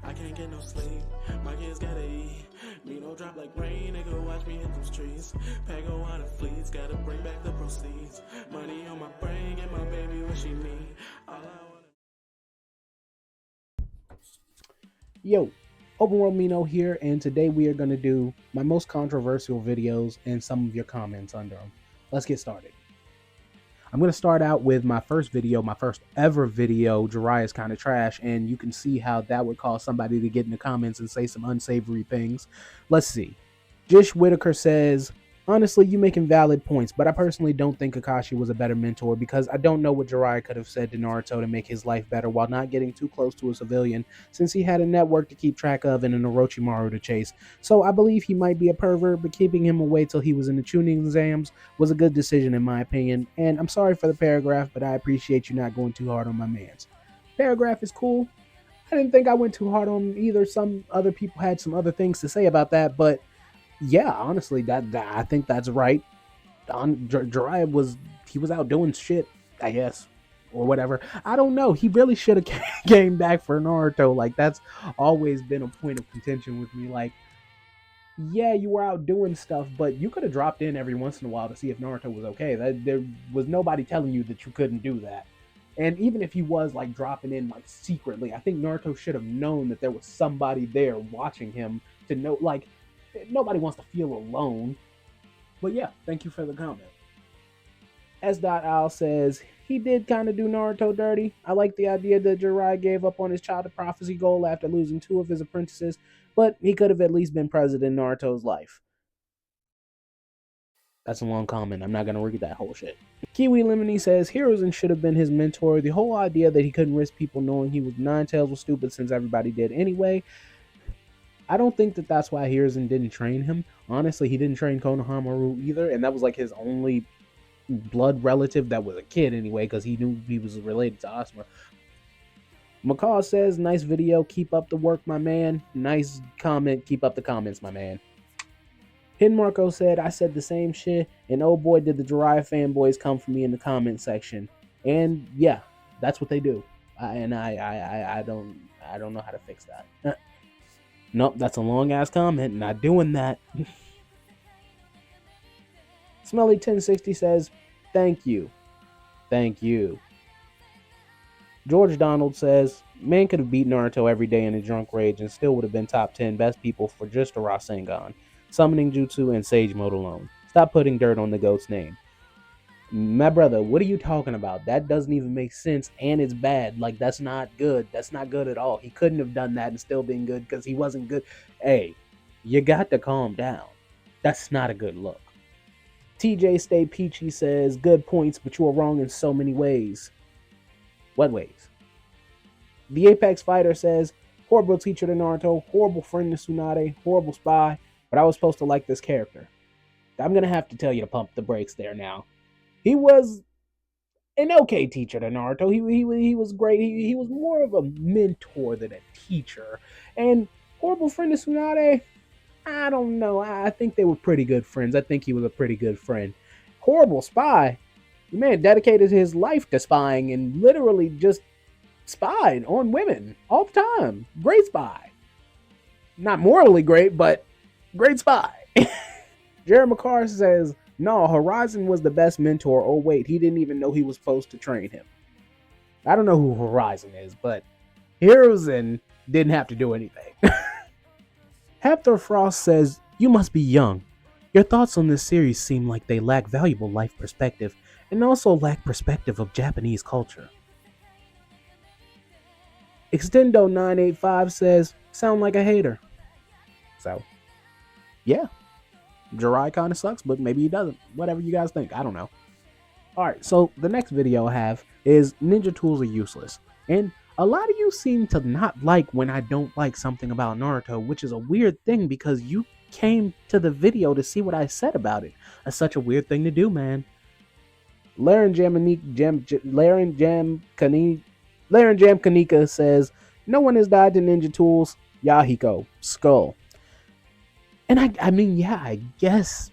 I can't get no sleep. My kids gotta eat. Me no drop like rain, nigga. Watch me hit them streets. Pack go out of fleets, gotta bring back the proceeds. Money on my brain, and my baby what she need. All I wanna. Yo, Open World Mino here, and today we are going to do my most controversial videos and some of your comments under them. Let's get started. I'm going to start out with my first video, my first ever video, Jiraiya's Kind of Trash, and you can see how that would cause somebody to get in the comments and say some unsavory things. Let's see. Jish Whitaker says, honestly, you making valid points, but I personally don't think Kakashi was a better mentor because I don't know what Jiraiya could have said to Naruto to make his life better while not getting too close to a civilian, since he had a network to keep track of and an Orochimaru to chase. So I believe he might be a pervert, but keeping him away till he was in the tuning exams was a good decision in my opinion. And I'm sorry for the paragraph, but I appreciate you not going too hard on my mans. Paragraph is cool. I didn't think I went too hard on either. Some other people had some other things to say about that, but yeah, honestly, that I think that's right. Jiraiya was out doing shit, I guess, or whatever. I don't know. He really should have came back for Naruto. Like, that's always been a point of contention with me. Like, yeah, you were out doing stuff, but you could have dropped in every once in a while to see if Naruto was okay. There was nobody telling you that you couldn't do that. And even if he was like dropping in like secretly, I think Naruto should have known that there was somebody there watching him to know. Like, nobody wants to feel alone. But yeah, thank you for the comment. S.Al says, he did kind of do Naruto dirty. I like the idea that Jiraiya gave up on his child of prophecy goal after losing 2 of his apprentices, but he could have at least been present in Naruto's life. That's a long comment. I'm not going to read that whole shit. Kiwi Lemony says, Hiruzen should have been his mentor. The whole idea that he couldn't risk people knowing he was Ninetales was stupid since everybody did anyway. I don't think that that's why Hiruzen didn't train him. Honestly, he didn't train Konohamaru either, and that was like his only blood relative that was a kid anyway, because he knew he was related to Asuma. McCall says, nice video, keep up the work, my man. Nice comment, keep up the comments, my man. Hidden Marco said, I said the same shit, and oh boy did the Jiraiya fanboys come for me in the comment section. And yeah, that's what they do. I don't know how to fix that. Nope, that's a long-ass comment. Not doing that. Smelly1060 says, thank you. Thank you. George Donald says, man could have beat Naruto every day in a drunk rage and still would have been top 10 best people for just a Rasengan, summoning jutsu, and sage mode alone. Stop putting dirt on the goat's name. My brother, what are you talking about? That doesn't even make sense, and it's bad. Like, that's not good. That's not good at all. He couldn't have done that and still been good because he wasn't good. Hey, you got to calm down. That's not a good look. TJ Stay Peachy says, good points, but you are wrong in so many ways. What ways? The Apex Fighter says, horrible teacher to Naruto, horrible friend to Tsunade, horrible spy, but I was supposed to like this character. I'm going to have to tell you to pump the brakes there now. He was an okay teacher to Naruto. He was great. He was more of a mentor than a teacher. And horrible friend to Tsunade, I don't know. I think they were pretty good friends. I think he was a pretty good friend. Horrible spy, the man dedicated his life to spying and literally just spied on women all the time. Great spy. Not morally great, but great spy. Jared McCarr says, no, Horizon was the best mentor. Oh, wait, he didn't even know he was supposed to train him. I don't know who Horizon is, but Hiruzen didn't have to do anything. Hector Frost says, you must be young. Your thoughts on this series seem like they lack valuable life perspective and also lack perspective of Japanese culture. Extendo985 says, sound like a hater. So, yeah. Jiraiya kind of sucks, but maybe he doesn't. Whatever you guys think. I don't know. Alright, so the next video I have is ninja tools are useless. And a lot of you seem to not like when I don't like something about Naruto, which is a weird thing because you came to the video to see what I said about it. That's such a weird thing to do, man. Laren Jam Kanika says, no one has died to ninja tools. Yahiko, skull. And I mean, yeah, I guess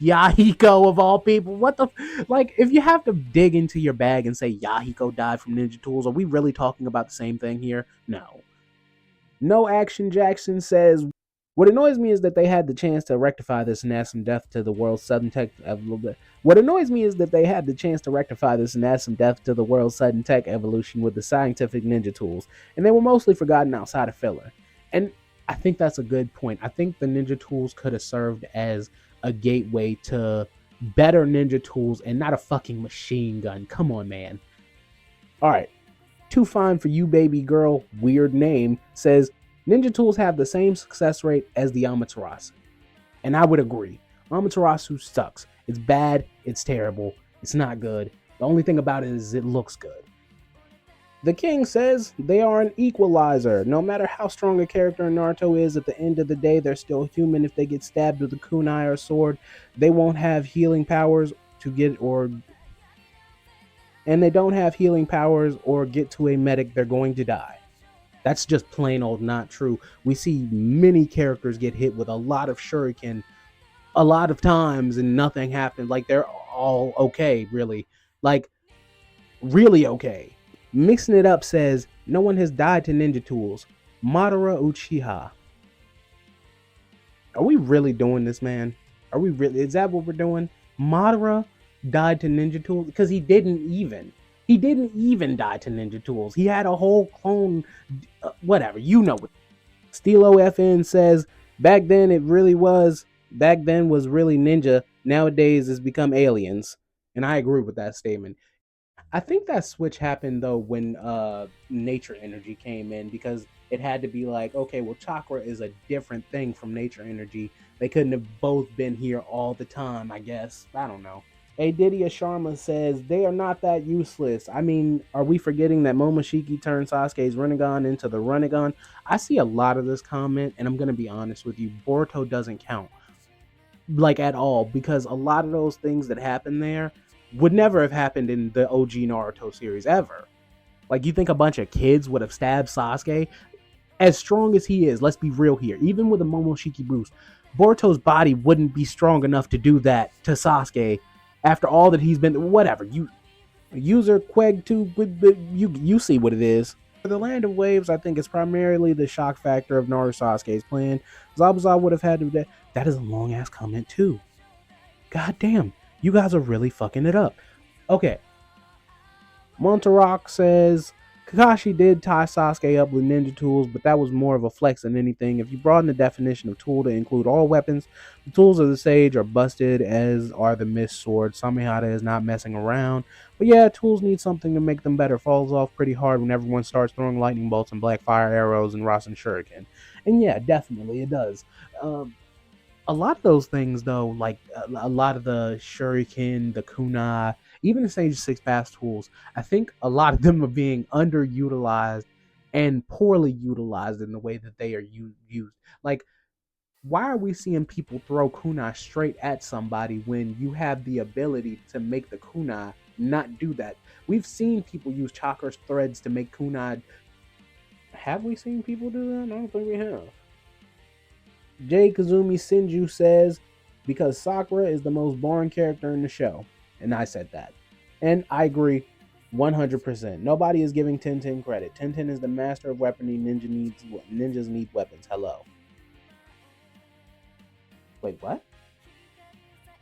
Yahiko of all people. What the, like, if you have to dig into your bag and say Yahiko died from ninja tools, are we really talking about the same thing here? No. No Action Jackson says, what annoys me is that they had the chance to rectify this and add some depth to the world's sudden tech. What annoys me is that they had the chance to rectify this and add some depth to the world's sudden tech evolution with the scientific ninja tools, and they were mostly forgotten outside of filler. And I think that's a good point. I think the ninja tools could have served as a gateway to better ninja tools and not a fucking machine gun. Come on, man. All right. Too Fine for You Baby Girl, weird name, says ninja tools have the same success rate as the Amaterasu. And I would agree. Amaterasu sucks. It's bad, it's terrible, it's not good. The only thing about it is it looks good. The King says they are an equalizer. No matter how strong a character in Naruto is, at the end of the day, they're still human. If they get stabbed with a kunai or sword, they won't have healing powers to get and they don't have healing powers or get to a medic, they're going to die. That's just plain old not true. We see many characters get hit with a lot of shuriken a lot of times and nothing happens. Like, they're all okay, really. Like, really okay. Mixing It Up says, no one has died to ninja tools. Madara Uchiha. Are we really doing this, man? Are we really? Is that what we're doing? Madara died to ninja tools? Because he didn't even die to ninja tools. He had a whole clone, whatever, you know what. Stilo FN says, back then was really ninja. Nowadays it's become aliens. And I agree with that statement. I think that switch happened though when nature energy came in, because it had to be like, okay, well, chakra is a different thing from nature energy. They couldn't have both been here all the time, I guess. I don't know. Aditya Sharma says, they are not that useless. I mean, are we forgetting that Momoshiki turned Sasuke's Rinnegan into the Rinnegan? I see a lot of this comment, and I'm going to be honest with you, Boruto doesn't count. Like, at all, because a lot of those things that happen there would never have happened in the OG Naruto series, ever. Like, you think a bunch of kids would have stabbed Sasuke? As strong as he is, let's be real here, even with a Momoshiki boost, Boruto's body wouldn't be strong enough to do that to Sasuke after all that he's been. Whatever, you user Queg 2, you see what it is. For the Land of Waves, I think it's primarily the shock factor of Naruto Sasuke's plan. Zabuza would have had to. That is a long ass comment too. God damn, you guys are really fucking it up. Okay. Montarock says, Kakashi did tie Sasuke up with ninja tools, but that was more of a flex than anything. If you broaden the definition of tool to include all weapons, the tools of the sage are busted, as are the mist swords. Samehada is not messing around. But yeah, tools need something to make them better. Falls off pretty hard when everyone starts throwing lightning bolts and black fire arrows and Rasen Shuriken. And yeah, definitely it does. A lot of those things, though, like a lot of the Shuriken, the Kunai, even the Sage 6 Pass tools, I think a lot of them are being underutilized and poorly utilized in the way that they are used. Like, why are we seeing people throw kunai straight at somebody when you have the ability to make the kunai not do that? We've seen people use chakra threads to make kunai. Have we seen people do that? I don't think we have. J. Kazumi Senju says, because Sakura is the most boring character in the show. And I said that. And I agree 100%. Nobody is giving Tenten credit. Tenten is the master of weaponry. Ninjas need weapons. Hello. Wait, what?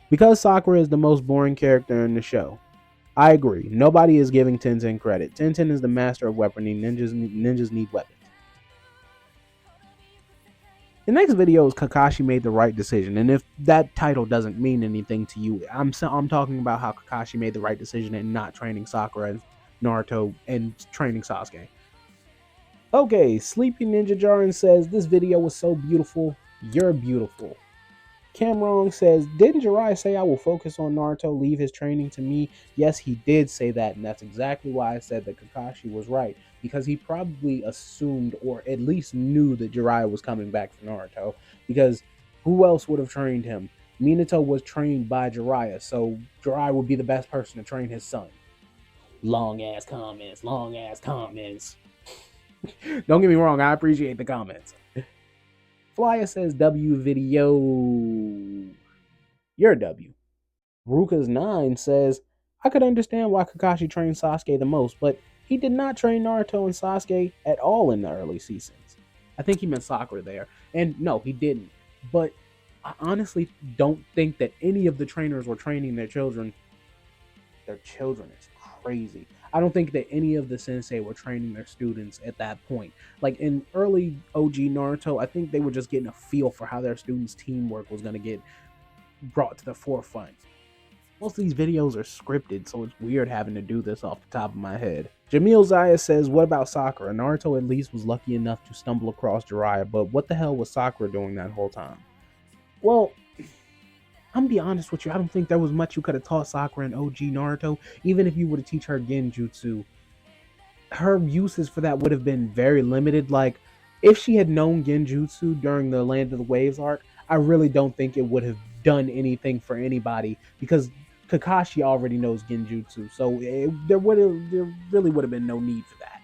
Because Sakura is the most boring character in the show. I agree. Nobody is giving Tenten credit. Tenten is the master of weaponry. Ninjas need weapons. The next video is Kakashi made the right decision, and if that title doesn't mean anything to you, I'm talking about how Kakashi made the right decision in not training Sakura and Naruto and training Sasuke. Okay, Sleepy Ninja Jaren says, this video was so beautiful, you're beautiful. Camrong says, didn't Jiraiya say I will focus on Naruto, leave his training to me? Yes, he did say that, and that's exactly why I said that Kakashi was right. Because he probably assumed, or at least knew, that Jiraiya was coming back for Naruto. Because who else would have trained him? Minato was trained by Jiraiya, so Jiraiya would be the best person to train his son. Long ass comments. Don't get me wrong, I appreciate the comments. Flyer says, W video. You're a W. Rukas9 says, I could understand why Kakashi trained Sasuke the most, but he did not train Naruto and Sasuke at all in the early seasons. I think he meant Sakura there. And no, he didn't. But I honestly don't think that any of the trainers were training their children. Their children is crazy. I don't think that any of the sensei were training their students at that point. Like in early OG Naruto, I think they were just getting a feel for how their students' teamwork was going to get brought to the forefront. Most of these videos are scripted, so it's weird having to do this off the top of my head. Jamil Zaya says, what about Sakura? Naruto at least was lucky enough to stumble across Jiraiya, but what the hell was Sakura doing that whole time? Well, I'm gonna be honest with you, I don't think there was much you could have taught Sakura in OG Naruto. Even if you were to teach her Genjutsu, her uses for that would have been very limited. Like, if she had known Genjutsu during the Land of the Waves arc, I really don't think it would have done anything for anybody, because Kakashi already knows Genjutsu, so there really would have been no need for that.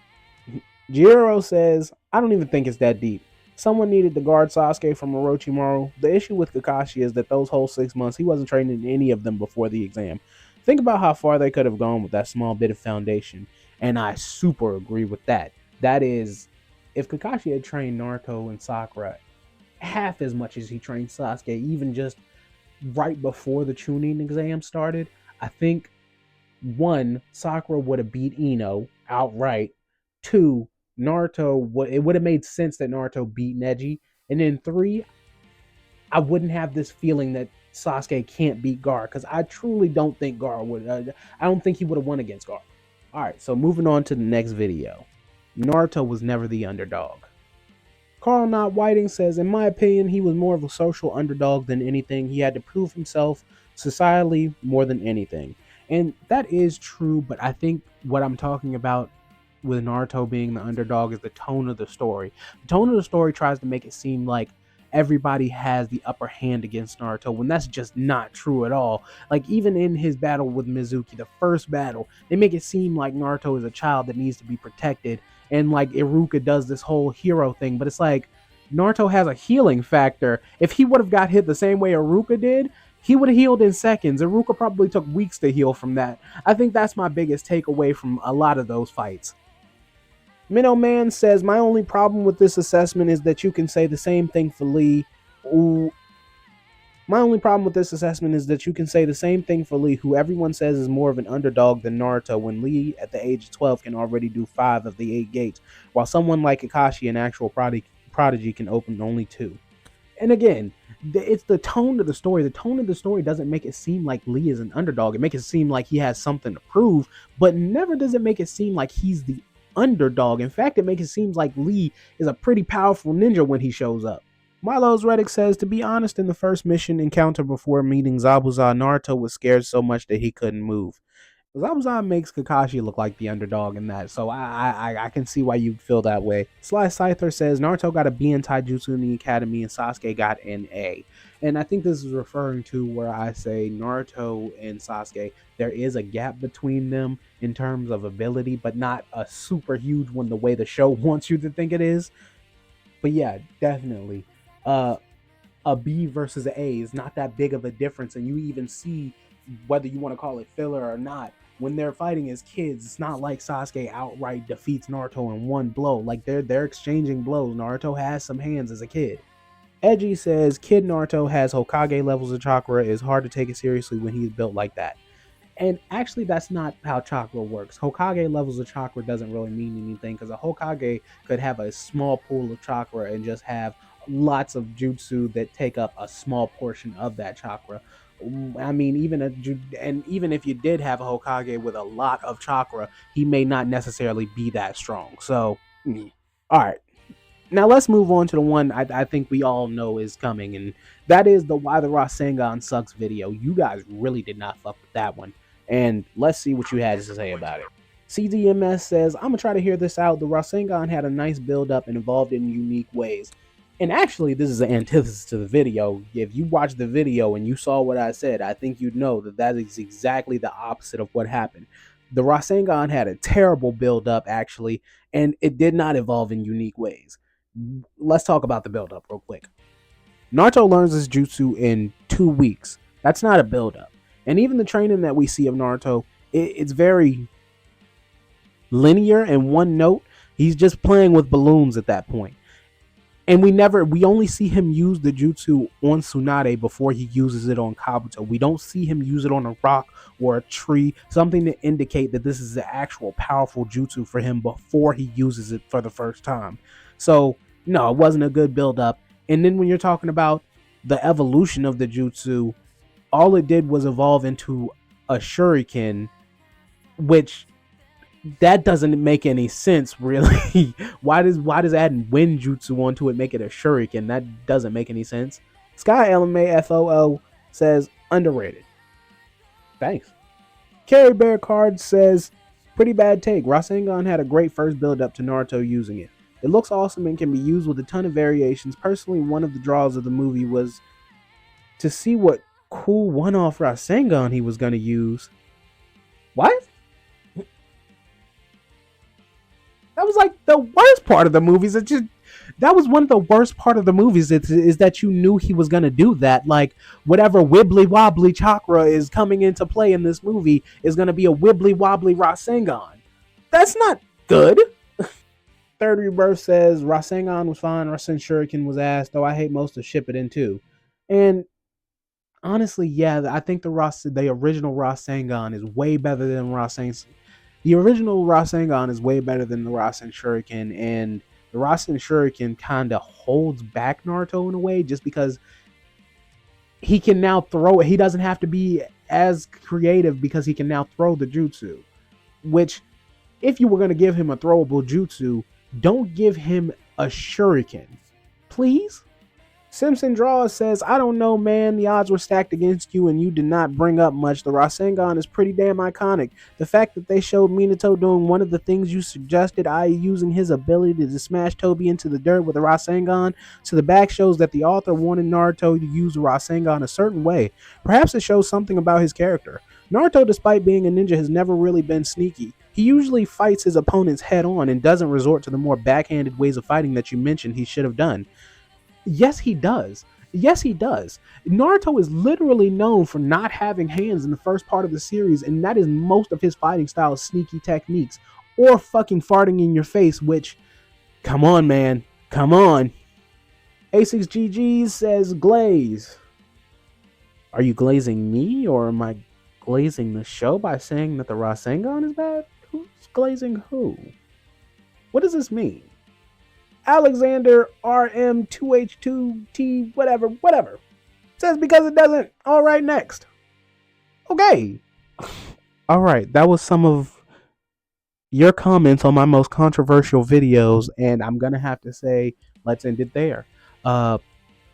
Jiro says, I don't even think it's that deep. Someone needed to guard Sasuke from Orochimaru. The issue with Kakashi is that those whole 6 months, he wasn't training any of them before the exam. Think about how far they could have gone with that small bit of foundation, and I super agree with that. That is, if Kakashi had trained Naruto and Sakura half as much as he trained Sasuke, even just right before the Chunin exam started, I think, 1, Sakura would have beat Ino outright. 2, Naruto, it would have made sense that Naruto beat Neji. And then 3, I wouldn't have this feeling that Sasuke can't beat Gar, because I truly don't think Gar would. I don't think he would have won against Gar. All right, so moving on to the next video. Naruto was never the underdog. Carl Knott Whiting says, in my opinion, he was more of a social underdog than anything. He had to prove himself societally more than anything. And that is true, but I think what I'm talking about with Naruto being the underdog is the tone of the story. The tone of the story tries to make it seem like everybody has the upper hand against Naruto, when that's just not true at all. Like, even in his battle with Mizuki, the first battle, they make it seem like Naruto is a child that needs to be protected, and like Iruka does this whole hero thing, but it's like Naruto has a healing factor. If he would have got hit the same way Iruka did, he would have healed in seconds. Iruka probably took weeks to heal from that. I think that's my biggest takeaway from a lot of those fights. Minnow Man says, my only problem with this assessment is that you can say the same thing for Lee. My only problem with this assessment is that you can say the same thing for Lee, who everyone says is more of an underdog than Naruto, when Lee, at the age of 12, can already do 5 of the 8 gates, while someone like Kakashi, an actual prodigy, can open only 2. And again, it's the tone of the story. The tone of the story doesn't make it seem like Lee is an underdog. It makes it seem like he has something to prove, but never does it make it seem like he's the underdog. In fact, it makes it seem like Lee is a pretty powerful ninja when he shows up. Milo's Reddick says, to be honest, in the first mission encounter before meeting Zabuza, Naruto was scared so much that he couldn't move. Zabuza makes Kakashi look like the underdog in that, so I can see why you'd feel that way. Sly Scyther says, Naruto got a B in Taijutsu in the academy and Sasuke got an A. And I think this is referring to where I say Naruto and Sasuke, there is a gap between them in terms of ability, but not a super huge one the way the show wants you to think it is. But yeah, definitely. A B versus an A is not that big of a difference, and you even see, whether you want to call it filler or not, when they're fighting as kids, it's not like Sasuke outright defeats Naruto in one blow. Like, they're exchanging blows. Naruto has some hands as a kid. Edgy says, kid Naruto has Hokage levels of chakra. It's hard to take it seriously when he's built like that. And actually, that's not how chakra works. Hokage levels of chakra doesn't really mean anything, because a Hokage could have a small pool of chakra and just have lots of jutsu that take up a small portion of that chakra. I mean, even if you did have a Hokage with a lot of chakra, he may not necessarily be that strong. So, all right. Now let's move on to the one I think we all know is coming, and that is the Why the Rasengan Sucks video. You guys really did not fuck with that one, and let's see what you had to say about it. CDMS says, I'm gonna try to hear this out. The Rasengan had a nice build up and evolved in unique ways. And actually, this is an antithesis to the video. If you watched the video and you saw what I said, I think you'd know that that is exactly the opposite of what happened. The Rasengan had a terrible build up, actually, and it did not evolve in unique ways. Let's talk about the build up real quick. Naruto learns his jutsu in 2 weeks. That's not a build up. And even the training that we see of Naruto, it's very linear and one note. He's just playing with balloons at that point. And we only see him use the jutsu on Tsunade before he uses it on Kabuto. We don't see him use it on a rock or a tree, something to indicate that this is the actual powerful jutsu for him before he uses it for the first time. So, no, it wasn't a good build up. And then when you're talking about the evolution of the jutsu, all it did was evolve into a shuriken, which that doesn't make any sense, really. why does adding wind jutsu onto it make it a shuriken? That doesn't make any sense. Sky LMA FOO says underrated. Thanks. Carry Bear Card says pretty bad take. Rasengan had a great first build up to Naruto using it. It looks awesome and can be used with a ton of variations. Personally, one of the draws of the movie was to see what cool one-off Rasengan he was going to use. What? That was like the worst part of the movies. That was one of the worst part of the movies is that you knew he was going to do that. Like, whatever wibbly wobbly chakra is coming into play in this movie is going to be a wibbly wobbly Rasengan. That's not good. Third Rebirth says Rasengan was fine. Rasen Shuriken was ass, though I hate most of Shippuden too. And honestly, yeah, I think the original Rasengan is way better than Rasen. The original Rasengan is way better than the Rasen Shuriken, and the Rasen Shuriken kind of holds back Naruto in a way, just because he can now throw it. He doesn't have to be as creative because he can now throw the jutsu. Which, if you were going to give him a throwable jutsu, don't give him a shuriken, please. Simpson Draws says, I don't know, man. The odds were stacked against you and you did not bring up much. The Rasengan is pretty damn iconic. The fact that they showed Minato doing one of the things you suggested, i.e. using his ability to smash Toby into the dirt with a Rasengan, to the back shows that the author wanted Naruto to use the Rasengan a certain way. Perhaps it shows something about his character. Naruto, despite being a ninja, has never really been sneaky. He usually fights his opponents head on and doesn't resort to the more backhanded ways of fighting that you mentioned he should have done. Yes, he does. Yes, he does. Naruto is literally known for not having hands in the first part of the series, and that is most of his fighting style, sneaky techniques, or fucking farting in your face, which, come on, man. Come on. A6GG says, glaze. Are you glazing me, or am I glazing the show by saying that the Rasengan is bad? Who's glazing who? What does this mean? Alexander RM2H2T whatever says because it doesn't. All right, next. Okay. All right, that was some of your comments on my most controversial videos, and I'm gonna have to say let's end it there.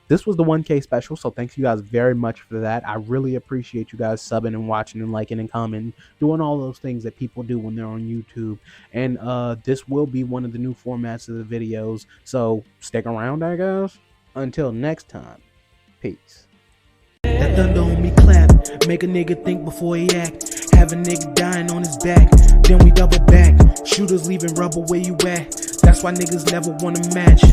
This was the 1K special, so thanks you guys very much for that. I really appreciate you guys subbing and watching and liking and commenting, doing all those things that people do when they're on YouTube. And this will be one of the new formats of the videos, so stick around, I guess. Until next time, peace. That thunder on me clap, make a nigga think before he act. Have a nigga dying on his back, then we double back. Shooters leaving rubber where you at. That's why niggas never wanna match.